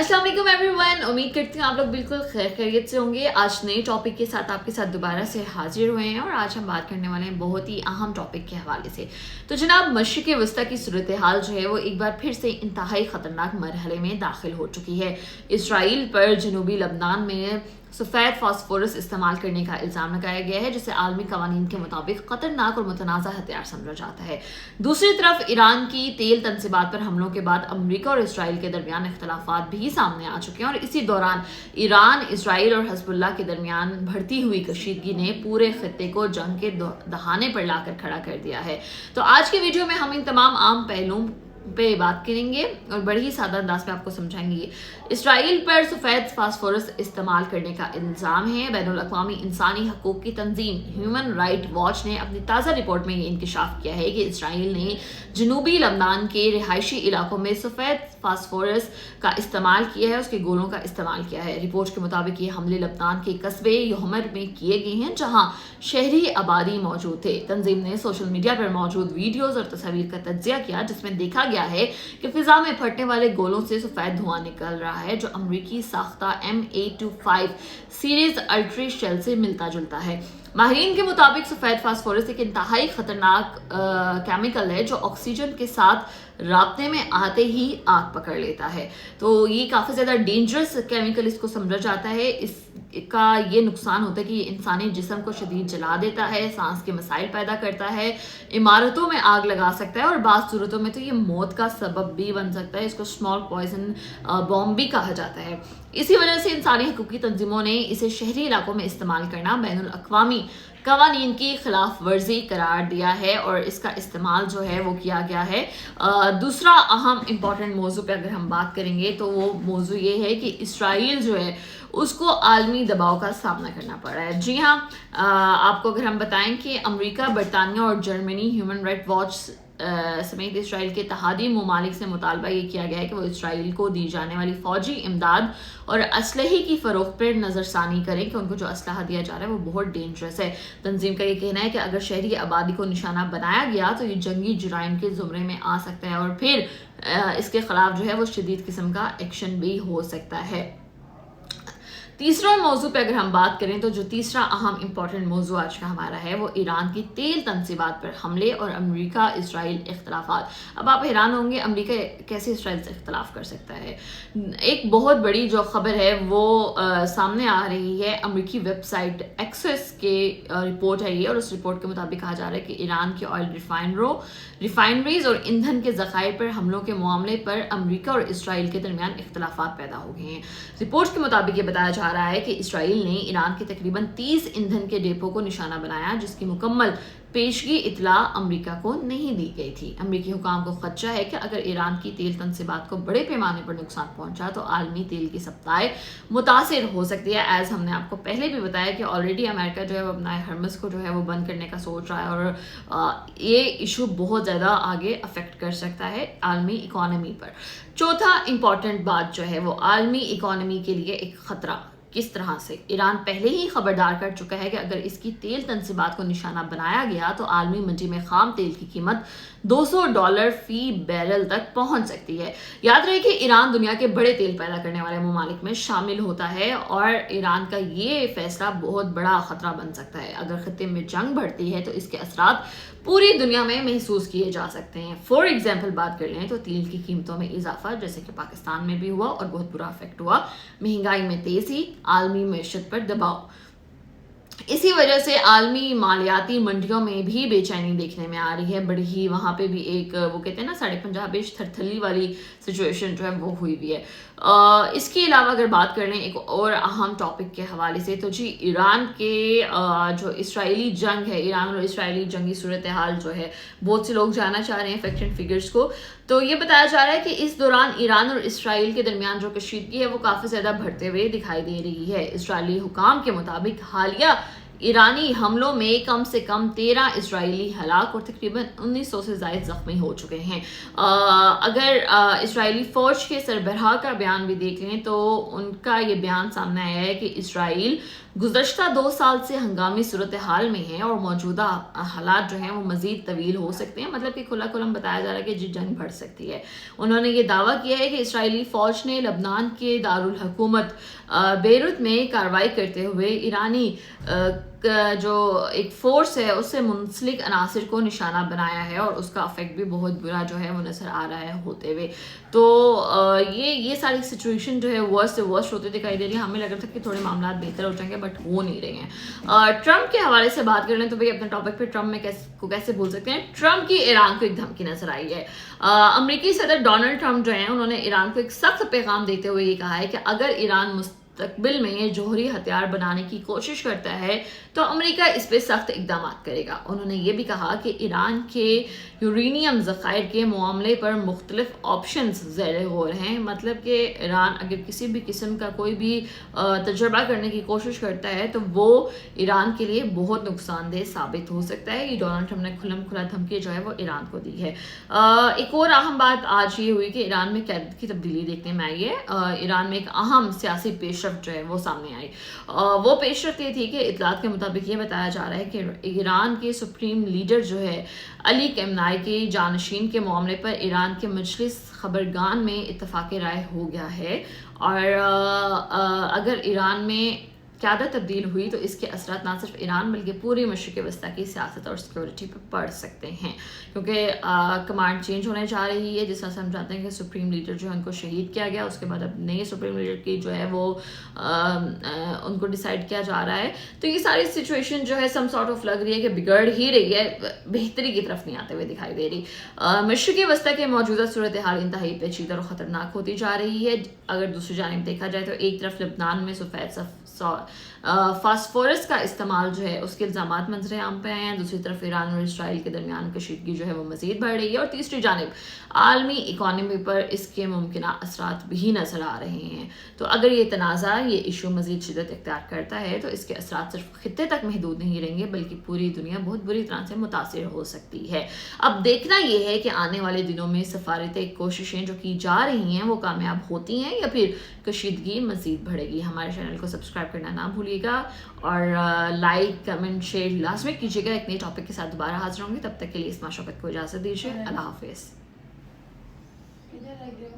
अस्सलाम वालेकुम एवरीवन, उम्मीद करती हूँ आप लोग बिल्कुल खैरियत से होंगे। आज नए टॉपिक के साथ आपके साथ दोबारा से हाजिर हुए हैं और आज हम बात करने वाले हैं बहुत ही अहम टॉपिक के हवाले से। तो जनाब, मशरिक़ वस्ता की सूरत हाल जो है वो एक बार फिर से इंतहाई ख़तरनाक मरहले में दाखिल हो चुकी है। इसराइल पर जनूबी लबनान में सफ़ेद फास्फोरस इस्तेमाल करने का इल्ज़ाम लगाया गया है, जिसे आलमी कवानीन के मुताबिक ख़तरनाक और मुतनाज़ा हथियार समझा जाता है। दूसरी तरफ ईरान की तेल तनसीबात पर हमलों के बाद अमरीका और इसराइल के दरमियान इख्तलाफात भी सामने आ चुके हैं और इसी दौरान ईरान, इसराइल और हिज़्बुल्लाह के दरमियान बढ़ती हुई कशीदगी ने पूरे खित्ते को जंग के दहाने पर लाकर खड़ा कर दिया है। तो आज के वीडियो में हम इन तमाम आम पहलुओं पे बात करेंगे और बड़ी ही सादा अंदाज में आपको समझाएंगे। इसराइल पर सफ़ेद फास्फोरस इस्तेमाल करने का इल्ज़ाम है। बैनुल अक़वामी इंसानी हकूक़ की तंजीम ह्यूमन राइट वॉच ने अपनी ताज़ा रिपोर्ट में ये इंकशाफ किया है कि इसराइल ने जनूबी लबनान के रिहायशी इलाकों में सफ़ेद फास्फोरस का इस्तेमाल किया है, उसके गोलों का इस्तेमाल किया है। रिपोर्ट के मुताबिक ये हमले लबनान के कस्बे यहमर में किए गए हैं, जहाँ शहरी आबादी मौजूद थे। तंजीम ने सोशल मीडिया पर मौजूद वीडियोज़ और तस्वीर का तज्ज़िया किया, जिसमें देखा गया है कि फिजा में फटने वाले गोलों से सफेद धुआं निकल रहा है, जो अमरीकी साख्ता M825 सीरीज अल्ट्री शेल से मिलता जुलता है। माहिरीन के मुताबिक सफेद फास्फोरस एक इंतहाई खतरनाक केमिकल है जो ऑक्सीजन के साथ राब्ते में आते ही आग पकड़ लेता है। तो ये काफ़ी ज़्यादा डेंजरस केमिकल इसको समझा जाता है। इसका ये नुकसान होता है कि ये इंसानी जिस्म को शदीद जला देता है, सांस के मसाइल पैदा करता है, इमारतों में आग लगा सकता है और बाज़ सूरतों में तो ये मौत का सबब भी बन सकता है। इसको स्मॉल पॉइजन बॉम्ब भी कहा जाता है। इसी वजह से इंसानी हकूक़ी तंजीमों ने इसे शहरी इलाकों में इस्तेमाल करना बैनुल अक़वामी कवानीन की खिलाफ वर्जी करार दिया है और इसका इस्तेमाल जो है वो किया गया है। दूसरा अहम इम्पॉर्टेंट मौजू पे अगर हम बात करेंगे तो वो मौजू ये है कि इसराइल जो है उसको आलमी दबाव का सामना करना पड़ रहा है। जी हाँ, आपको अगर हम बताएं कि अमेरिका, बरतानिया और जर्मनी ह्यूमन राइट वॉच समेत इसराइल के इत्तेहादी ममालिक से मुतालबा ये किया गया है कि वो इसराइल को दी जाने वाली फौजी इमदाद और असलहे की फ़रोख्त पर नज़रसानी करें कि उनको जो असलहा दिया जा रहा है वो बहुत डेंजरस है। तंजीम का ये कहना है कि अगर शहरी आबादी को निशाना बनाया गया तो ये जंगी जुराइम के ज़ुमरे में आ सकता है और फिर इसके ख़िलाफ़ जो है वो शदीद किस्म का एक्शन भी हो सकता है। तीसरा मौजू पे अगर हम बात करें तो जो तीसरा अहम इम्पॉर्टेंट मौजू आज का हमारा है वो ईरान की तेल तनसीबात पर हमले और अमेरिका इसराइल इख्तलाफात। अब आप हैरान होंगे, अमेरिका कैसे इसराइल से इख्तलाफ कर सकता है। एक बहुत बड़ी जो खबर है वो सामने आ रही है। अमेरिकी वेबसाइट एक्सेस के रिपोर्ट है ये, और उस रिपोर्ट के मुताबिक कहा जा रहा है कि ईरान के ऑयल रिफाइनरीज और ईंधन के ज़खायर पर हमलों के मामले पर अमेरिका और इसराइल के दरमियान इख्तलाफात पैदा हो गए हैं। रिपोर्ट के मुताबिक ये बताया जा रहा है कि इसराइल ने ईरान के तकरीबन 30 ईंधन के डिपो को निशाना बनाया, जिसकी मुकम्मल पेशगी इतला अमेरिका को नहीं दी गई थी। अमेरिकी हुकाम को खदशा है कि अगर ईरान की तेल तनसीबात को बड़े पैमाने पर नुकसान पहुंचा तो आलमी तेल की सप्लाई मुतासिर हो सकती है। एज हमने आपको पहले भी बताया कि ऑलरेडी अमेरिका जो है वो अपना हर्मस को जो है वो बंद करने का सोच रहा है और ये इशू बहुत ज़्यादा आगे अफेक्ट कर सकता है आलमी इकॉनमी पर। चौथा इंपॉर्टेंट बात जो है वो आलमी इकॉनमी के लिए एक ख़तरा किस तरह से। ईरान पहले ही खबरदार कर चुका है कि अगर इसकी तेल तनसीबात को निशाना बनाया गया तो आलमी मंडी में खाम तेल की कीमत $200 फी बैरल तक पहुंच सकती है। याद रहे कि ईरान दुनिया के बड़े तेल पैदा करने वाले ममालिक में शामिल होता है और ईरान का ये फैसला बहुत बड़ा खतरा बन सकता है। अगर खत्ते में जंग बढ़ती है तो इसके असरात पूरी दुनिया में महसूस किए जा सकते हैं। फॉर एग्जाम्पल बात कर लें तो तेल की कीमतों में इजाफा, जैसे कि पाकिस्तान में भी हुआ और बहुत बुरा इफेक्ट हुआ, महंगाई में तेजी, आलमी मैशत पर दबाव। इसी वजह से आलमी मालियाती मंडियों में भी बेचैनी देखने में आ रही है। बड़ी ही वहाँ पे भी एक वो कहते हैं ना 50-50 थरथली वाली सिचुएशन जो है वो हुई भी है। इसके अलावा अगर बात कर लें एक और अहम टॉपिक के हवाले से, तो जी ईरान के जो इसराइली जंग है, ईरान और इसराइली जंगी सूरत हाल जो है, बहुत से लोग जानना चाह रहे हैं फैक्ट एंड फिगर्स को। तो ये बताया जा रहा है कि इस दौरान ईरान और इसराइल के दरमियान जो कशीदगी है वो काफ़ी ज़्यादा बढ़ते हुए दिखाई दे रही है। इसराइली हुकाम के मुताबिक हालिया ईरानी हमलों में कम से कम 13 इसराइली हलाक और तकरीबन 1900 से ज़ायद ज़ख्मी हो चुके हैं। अगर इसराइली फ़ौज के सरबराह का बयान भी देख लें तो उनका ये बयान सामने आया है कि इसराइल गुज़श्ता 2 साल से हंगामी सूरत हाल में है और मौजूदा हालात जो हैं वो मज़ीद तवील हो सकते हैं। मतलब कि खुला खुलम बताया जा रहा है कि जंग बढ़ सकती है। उन्होंने ये दावा किया है कि इसराइली फ़ौज ने लबनान के दारुल हुकूमत बेरूत में कार्रवाई करते हुए ईरानी जो एक फोर्स है उससे मुंसलिक अनासिर को निशाना बनाया है और उसका इफेक्ट भी बहुत बुरा जो है वो नज़र आ रहा है होते हुए। तो ये सारी सिचुएशन जो है वर्स्ट से वर्स्ट होते दिखाई दे रही है। हमें लग रहा था कि थोड़े मामला बेहतर हो जाएंगे बट हो नहीं रहे हैं। ट्रंप के हवाले से बात कर लें तो भाई अपने टॉपिक पे ट्रंप में कैसे भूल सकते हैं। ट्रंप की ईरान को एक धमकी नजर आई है। अमेरिकी सदर डोनाल्ड ट्रंप जो है उन्होंने ईरान को एक सख्त पैगाम देते हुए ये कहा है कि अगर ईरान मुस्तकबिल में जौहरी हथियार बनाने की कोशिश करता है तो अमेरिका इस पर सख्त इकदाम करेगा। उन्होंने ये भी कहा कि ईरान के यूरेनियम ज़खायर के मामले पर मुख्तलिफ ऑप्शंस ज़ेर गौर हैं। मतलब कि ईरान अगर किसी भी किस्म का कोई भी तजर्बा करने की कोशिश करता है तो वो ईरान के लिए बहुत नुकसानदेह साबित हो सकता है। ये डोनाल्ड ट्रंप ने खुलम खुला धमकी जो है वो ईरान को दी है। एक और अहम बात आज ये हुई कि ईरान में कैद की तब्दीली देखने में आई है। ईरान में एक अहम सियासी पेशरफ्त जो है वो सामने आई। वो पेशरफ्त ये थी कि इतलात के मुताबिक ये बताया जा रहा है कि ईरान के सुप्रीम लीडर जो है अली खamenei के जानशीन के मामले पर ईरान के मजलिस खबरगान में इत्तफाक राय हो गया है और अगर ईरान में क़यादत तब्दील हुई तो इसके असरात ना सिर्फ ईरान बल्कि पूरी मशरिक़ वस्ता की सियासत और सिक्योरिटी पर पड़ सकते हैं क्योंकि कमांड चेंज होने जा रही है। जिस तरह से हम जानते हैं कि सुप्रीम लीडर जो है उनको शहीद किया गया, उसके बाद अब नए सुप्रीम लीडर की जो है वो उनको डिसाइड किया जा रहा है। तो ये सारी सिचुएशन जो है सम सॉर्ट ऑफ लग रही है कि बिगड़ ही रही है, बेहतरी की तरफ नहीं आते हुए दिखाई दे रही। मशरिक़ वस्ता के मौजूदा सूरत हाल इंतहाई पेचीदा और ख़तरनाक होती जा रही है। अगर दूसरी जानिब देखा जाए तो एक तरफ लबनान में सफ़ेद फास्फोरस का इस्तेमाल जो है उसके इल्ज़ामात मंजर आम पे आए हैं। दूसरी तरफ ईरान और इसराइल के दरमियान कशीदगी जो है वो मज़ीद बढ़ रही है और तीसरी जानिब आलमी इकॉनमी पर इसके मुमकिन असरात भी नज़र आ रहे हैं। तो अगर ये तनाज़ा ये इशू मज़ीद शिद्दत इख्तियार करता है तो इसके असरात सिर्फ खित्ते तक महदूद नहीं रहेंगे बल्कि पूरी दुनिया बहुत बुरी तरह से मुतासिर हो सकती है। अब देखना ये है कि आने वाले दिनों में सफारती कोशिशें जो की जा रही हैं वो कामयाब होती हैं या फिर कशीदगी मज़ीद बढ़ेगी। हमारे चैनल को सब्सक्राइब करना ना भूलिएगा और लाइक कमेंट शेयर लाजमी कीजिएगा। एक नए टॉपिक के साथ दोबारा हाजिर होंगे, तब तक के लिए इस्मा शौकत को इजाज़त दीजिए। अल्लाह हाफिज़।